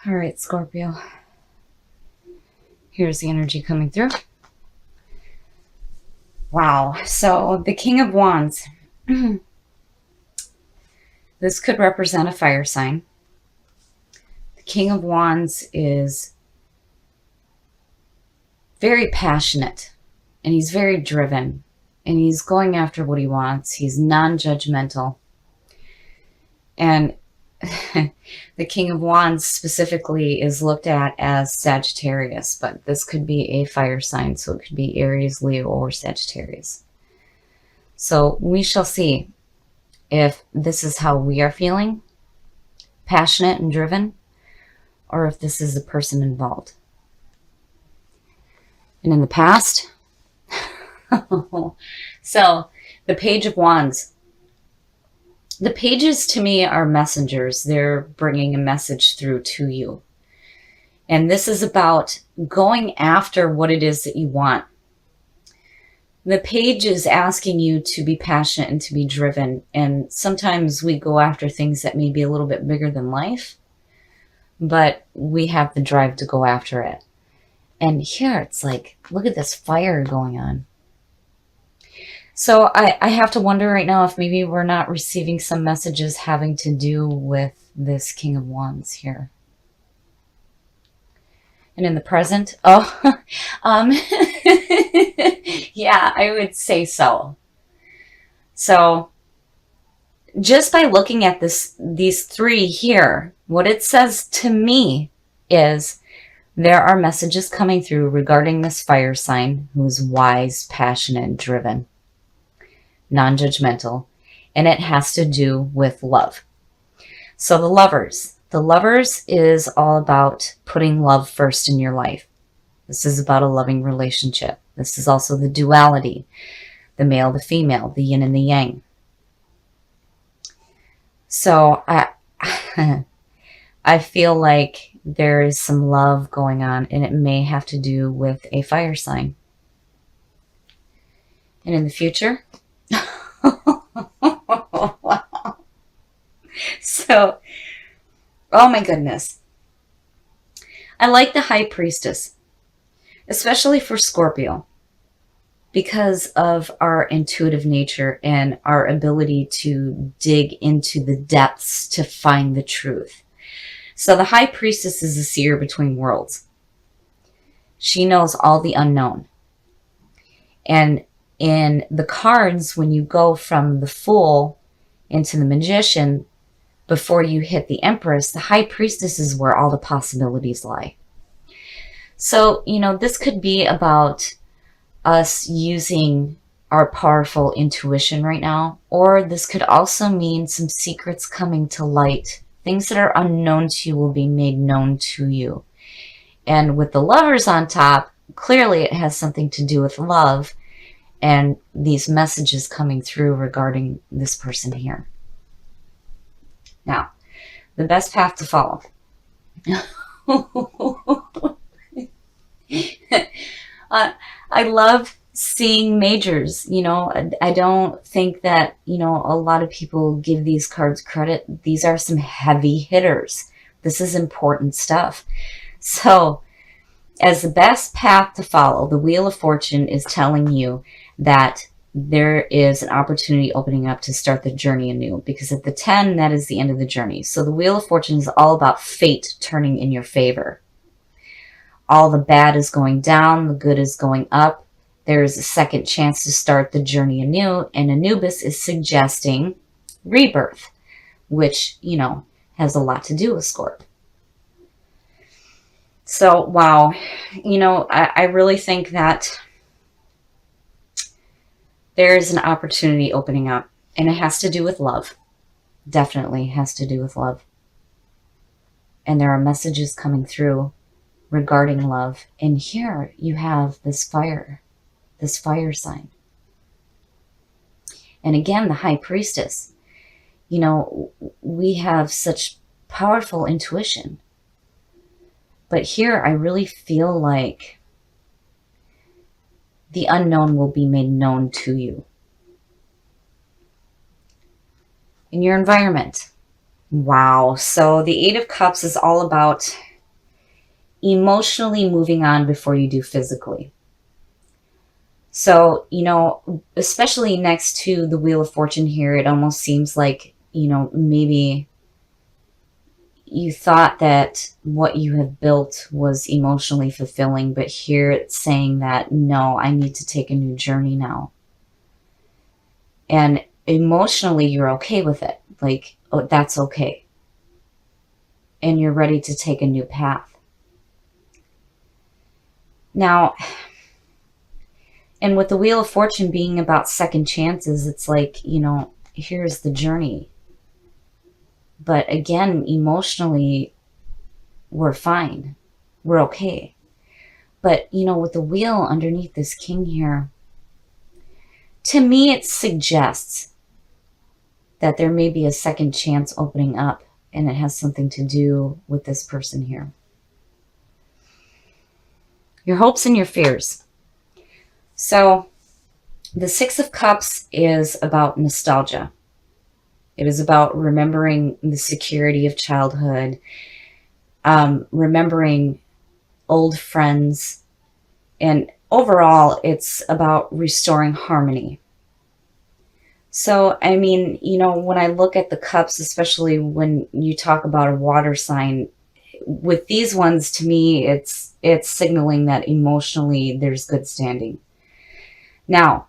All right, Scorpio. Here's the energy coming through. Wow. So the King of Wands. This could represent a fire sign. The King of Wands is very passionate and he's very driven and he's going after what he wants. He's non-judgmental. And the King of Wands specifically is looked at as Sagittarius, but this could be a fire sign, so it could be Aries, Leo, or Sagittarius. So we shall see if this is how we are feeling, passionate and driven, or if this is the person involved. And in the past, so the Page of Wands. The pages to me are messengers. They're bringing a message through to you. And this is about going after what it is that you want. The page is asking you to be passionate and to be driven. And sometimes we go after things that may be a little bit bigger than life, but we have the drive to go after it. And here it's like, look at this fire going on. So I have to wonder right now if maybe we're not receiving some messages having to do with this King of Wands here. And in the present, yeah, I would say so. So just by looking at these three here, what it says to me is there are messages coming through regarding this fire sign who's wise, passionate, and driven. Non-judgmental, and it has to do with love. So the lovers is all about putting love first in your life. This is about a loving relationship. This is also the duality, the male, the female, the yin and the yang. So I feel like there is some love going on, and it may have to do with a fire sign. And in the future, wow. So, oh my goodness. I like the High Priestess, especially for Scorpio, because of our intuitive nature and our ability to dig into the depths to find the truth. So the High Priestess is a seer between worlds. She knows all the unknown. And in the cards, when you go from the Fool into the Magician, before you hit the Empress, the High Priestess is where all the possibilities lie. So, you know, this could be about us using our powerful intuition right now, or this could also mean some secrets coming to light. Things that are unknown to you will be made known to you. And with the Lovers on top, clearly it has something to do with love and these messages coming through regarding this person here. Now, the best path to follow. I love seeing majors. You know, I don't think that, you know, a lot of people give these cards credit. These are some heavy hitters. This is important stuff. So, as the best path to follow, the Wheel of Fortune is telling you that there is an opportunity opening up to start the journey anew, because at the 10, that is the end of the journey. So the Wheel of Fortune is all about fate turning in your favor. All the bad is going down, the good is going up. There is a second chance to start the journey anew, and Anubis is suggesting rebirth, which, you know, has a lot to do with Scorp. So, wow, you know, I really think that there is an opportunity opening up, and it has to do with love. Definitely has to do with love. And there are messages coming through regarding love. And here you have this fire sign. And again, the High Priestess. You know, we have such powerful intuition. But here I really feel like the unknown will be made known to you. In your environment. Wow. So the Eight of Cups is all about emotionally moving on before you do physically. So, especially next to the Wheel of Fortune here, it almost seems like, maybe you thought that what you have built was emotionally fulfilling, but here it's saying that, no, I need to take a new journey now. And emotionally, you're okay with it. Like, oh, that's okay. And you're ready to take a new path. Now, and with the Wheel of Fortune being about second chances, it's like, here's the journey. But again, emotionally, we're fine. We're okay. But, with the wheel underneath this king here, to me, it suggests that there may be a second chance opening up, and it has something to do with this person here. Your hopes and your fears. So, the Six of Cups is about nostalgia. It is about remembering the security of childhood, remembering old friends, and overall, it's about restoring harmony. So, I mean, when I look at the cups, especially when you talk about a water sign, with these ones, to me, it's signaling that emotionally there's good standing. Now,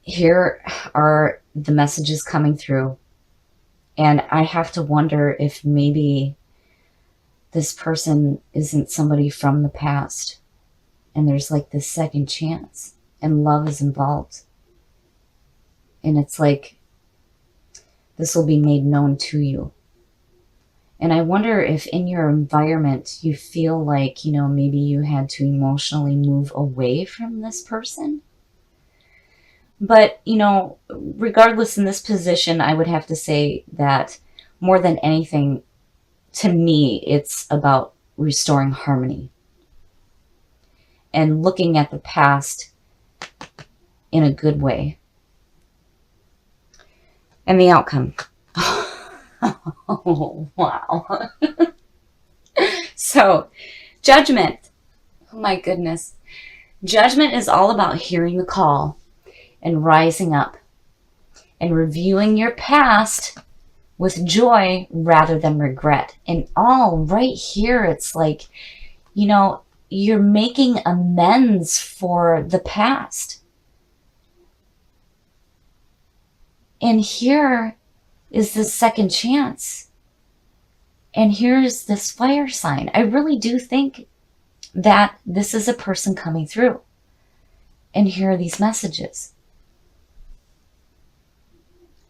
here are the messages coming through, and I have to wonder if maybe this person isn't somebody from the past, and there's like this second chance, and love is involved. And it's like, this will be made known to you. And I wonder if in your environment you feel like, maybe you had to emotionally move away from this person. But, regardless, in this position, I would have to say that more than anything, to me, it's about restoring harmony and looking at the past in a good way. And the outcome. Oh, wow. So, judgment. Oh my goodness. Judgment is all about hearing the call and rising up and reviewing your past with joy rather than regret. And all right here, it's like, you're making amends for the past. And here is this second chance. And here's this fire sign. I really do think that this is a person coming through. And here are these messages.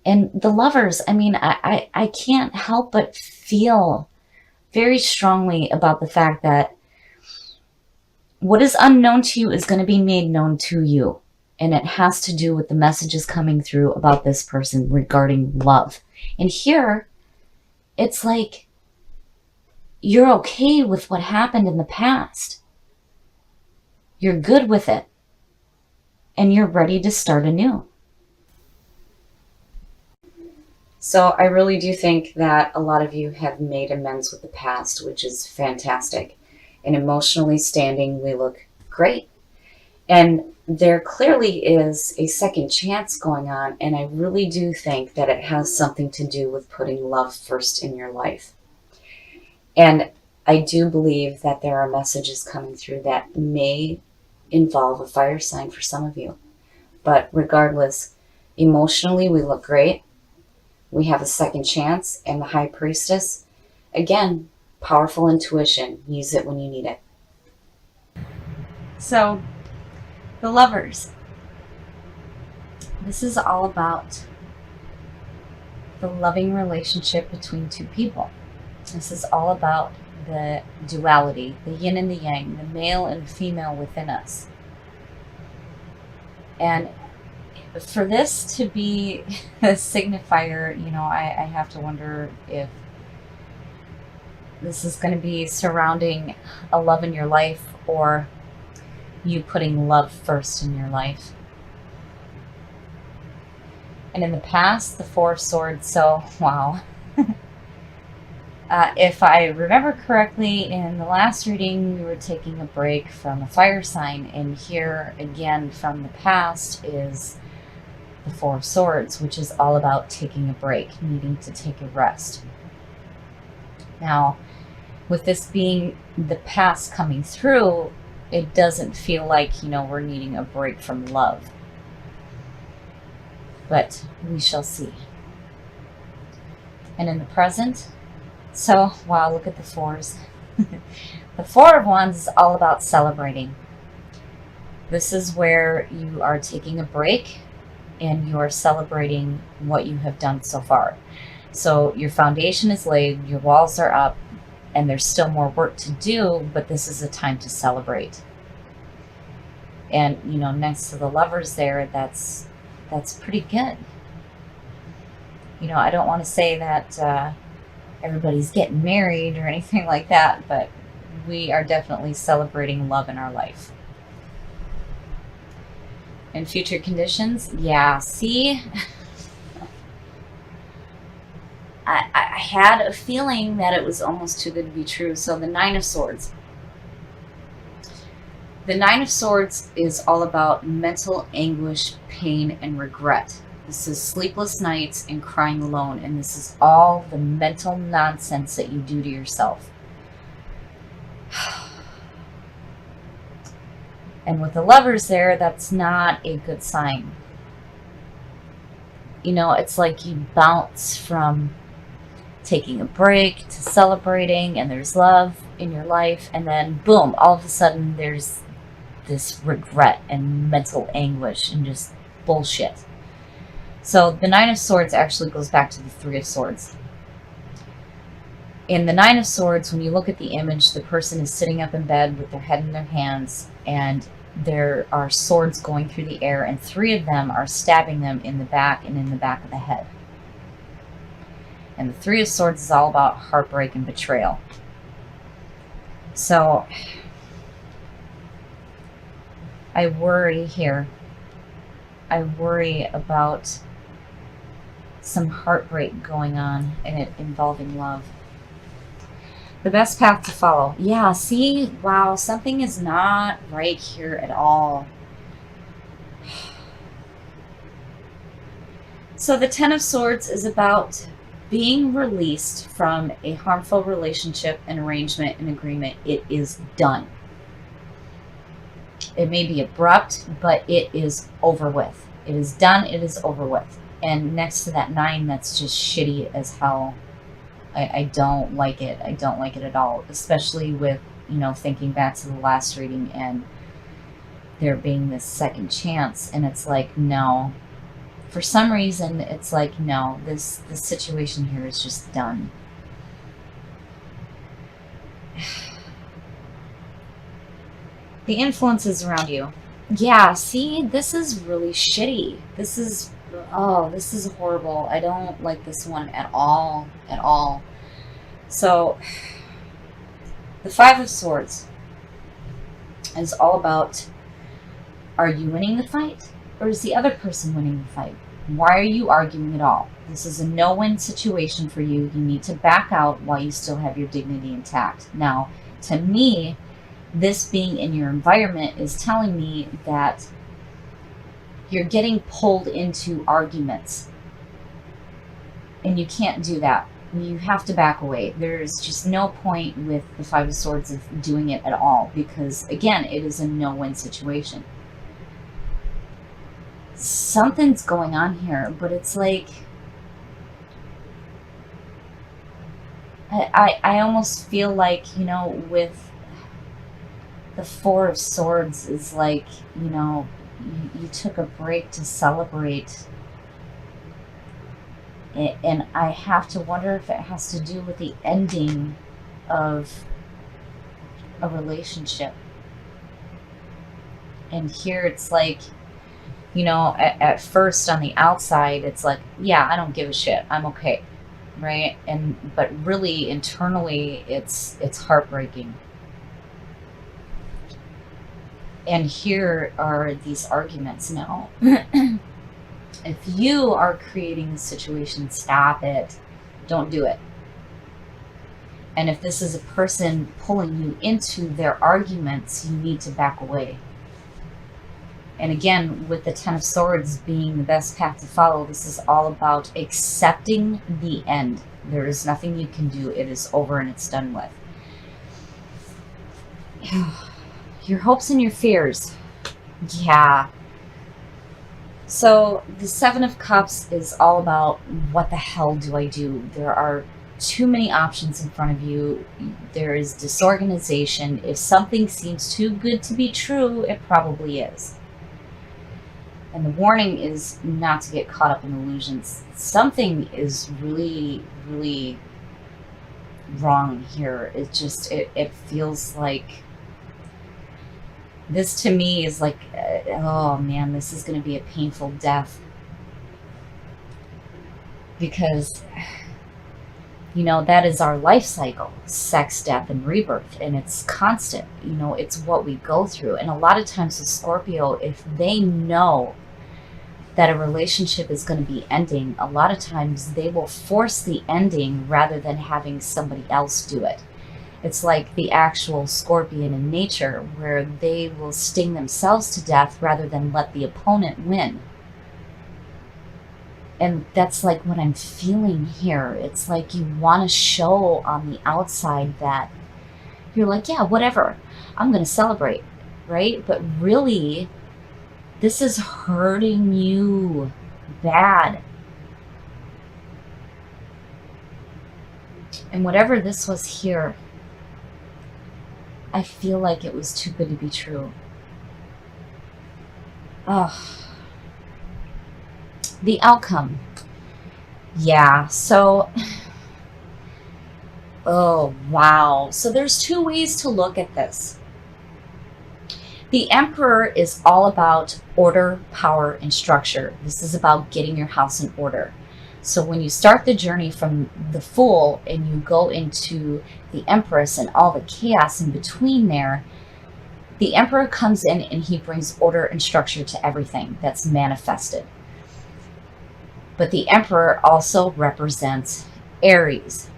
And the Lovers, I mean, I can't help but feel very strongly about the fact that what is unknown to you is going to be made known to you. And it has to do with the messages coming through about this person regarding love. And here, it's like you're okay with what happened in the past. You're good with it. And you're ready to start anew. So I really do think that a lot of you have made amends with the past, which is fantastic. And emotionally standing, we look great. And there clearly is a second chance going on, and I really do think that it has something to do with putting love first in your life. And I do believe that there are messages coming through that may involve a fire sign for some of you. But regardless, emotionally, we look great. We have a second chance, and the High Priestess, again, powerful intuition. Use it when you need it. So, the Lovers. This is all about the loving relationship between two people. This is all about the duality, the yin and the yang, the male and female within us. And for this to be a signifier, I have to wonder if this is going to be surrounding a love in your life, or you putting love first in your life. And in the past, the Four of Swords, so wow. If I remember correctly, in the last reading, we were taking a break from a fire sign, and here again from the past is the Four of Swords, which is all about taking a break, needing to take a rest. Now, with this being the past coming through, it doesn't feel like, we're needing a break from love. But we shall see. And in the present, so, wow, look at the fours. The Four of Wands is all about celebrating. This is where you are taking a break and you are celebrating what you have done so far. So your foundation is laid, your walls are up, and there's still more work to do, but this is a time to celebrate. And, next to the Lovers there, that's pretty good. I don't want to say that everybody's getting married or anything like that, but we are definitely celebrating love in our life. In future conditions, yeah, see, I had a feeling that it was almost too good to be true. So the Nine of Swords. The Nine of Swords is all about mental anguish, pain, and regret. This is sleepless nights and crying alone, and this is all the mental nonsense that you do to yourself. And with the Lovers there, that's not a good sign. It's like you bounce from taking a break to celebrating, and there's love in your life, and then boom, all of a sudden there's this regret and mental anguish and just bullshit. So the Nine of Swords actually goes back to the Three of Swords. In the Nine of Swords, when you look at the image, the person is sitting up in bed with their head in their hands, and there are swords going through the air, and three of them are stabbing them in the back and in the back of the head. And the Three of Swords is all about heartbreak and betrayal. So I worry here. I worry about some heartbreak going on, and it involving love. The best path to follow. Yeah, see? Wow, something is not right here at all. So the Ten of Swords is about being released from a harmful relationship, an arrangement, an agreement. It is done. It may be abrupt, but it is over with. It is done. It is over with. And next to that 9, that's just shitty as hell. I don't like it. I don't like it at all, especially with, thinking back to the last reading and there being this second chance. And it's like, no. For some reason, it's like, no, this situation here is just done. The influences around you. Yeah, see, this is really shitty. This is horrible. I don't like this one at all, at all. So, the Five of Swords is all about, are you winning the fight, or is the other person winning the fight? Why are you arguing at all? This is a no-win situation for you. You need to back out while you still have your dignity intact. Now, to me, this being in your environment is telling me that you're getting pulled into arguments. And you can't do that. You have to back away. There's just no point with the Five of Swords of doing it at all, because, again, it is a no-win situation. Something's going on here, but it's like, I almost feel like, with the Four of Swords is like, you took a break to celebrate. And I have to wonder if it has to do with the ending of a relationship. And here it's like, at first on the outside, it's like, yeah, I don't give a shit. I'm okay. Right? But really internally, it's heartbreaking. And here are these arguments now. If you are creating the situation, stop it. Don't do it. And if this is a person pulling you into their arguments, you need to back away. And again, with the Ten of Swords being the best path to follow, this is all about accepting the end. There is nothing you can do. It is over and it's done with. Your hopes and your fears. Yeah. So the Seven of Cups is all about, what the hell do I do? There are too many options in front of you. There is disorganization. If something seems too good to be true, it probably is. And the warning is not to get caught up in illusions. Something is really, really wrong here. It feels like, this to me is like, oh man, this is going to be a painful death. Because, that is our life cycle: sex, death, and rebirth. And it's constant. It's what we go through. And a lot of times with Scorpio, if they know that a relationship is going to be ending, a lot of times they will force the ending rather than having somebody else do it. It's like the actual scorpion in nature, where they will sting themselves to death rather than let the opponent win. And that's like what I'm feeling here. It's like you want to show on the outside that you're like, yeah, whatever, I'm going to celebrate, right? But really, this is hurting you bad. And whatever this was here, I feel like it was too good to be true. Oh. The outcome. Yeah, so, oh, wow. So there's two ways to look at this. The Emperor is all about order, power, and structure. This is about getting your house in order. So when you start the journey from the Fool and you go into the Empress and all the chaos in between there, the Emperor comes in and he brings order and structure to everything that's manifested. But the Emperor also represents Aries.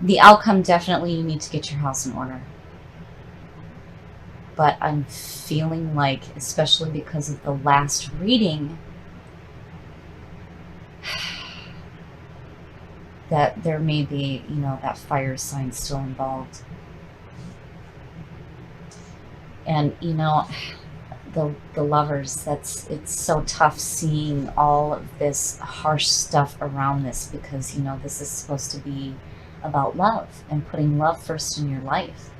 The outcome, definitely you need to get your house in order. But I'm feeling like, especially because of the last reading, that there may be, that fire sign still involved. And, the lovers, it's so tough seeing all of this harsh stuff around this, because, this is supposed to be about love and putting love first in your life.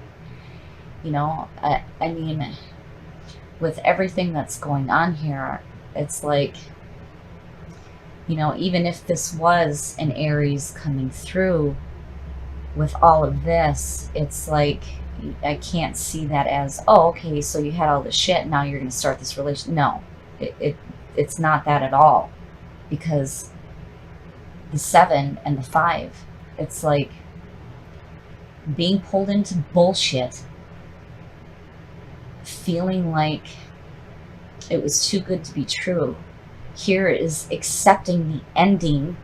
I mean, with everything that's going on here, it's like, even if this was an Aries coming through with all of this, it's like, I can't see that as, oh, okay, so you had all this shit, now you're going to start this relationship. No, it's not that at all. Because the 7 and the 5, it's like being pulled into bullshit, feeling like it was too good to be true. Here is accepting the ending,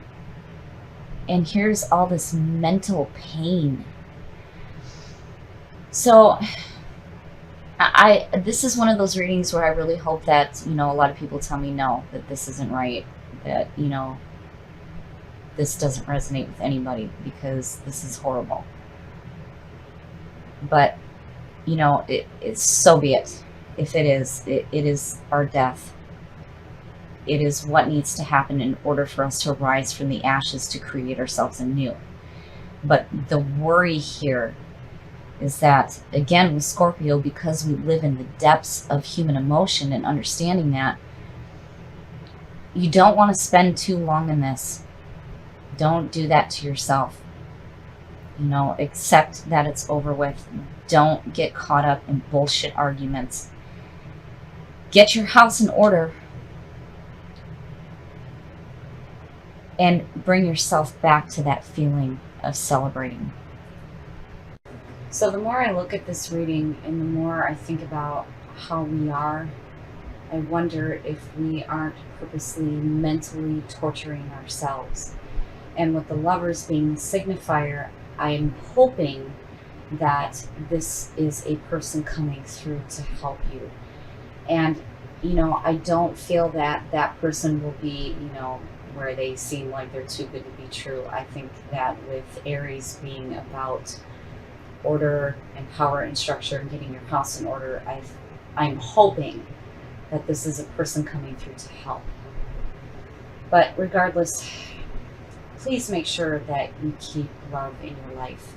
and here's all this mental pain. So this is one of those readings where I really hope that, a lot of people tell me no, that this isn't right, that, this doesn't resonate with anybody, because this is horrible. But, it's so be it. If it is, it is our death. It is what needs to happen in order for us to rise from the ashes to create ourselves anew. But the worry here is that, again, with Scorpio, because we live in the depths of human emotion and understanding that, you don't want to spend too long in this. Don't do that to yourself. Accept that it's over with. Don't get caught up in bullshit arguments. Get your house in order and bring yourself back to that feeling of celebrating. So the more I look at this reading and the more I think about how we are, I wonder if we aren't purposely mentally torturing ourselves. And with the lovers being the signifier, I'm hoping that this is a person coming through to help you. And, I don't feel that that person will be, where they seem like they're too good to be true. I think that with Aries being about order and power and structure and getting your house in order, I'm hoping that this is a person coming through to help. But regardless, please make sure that you keep love in your life.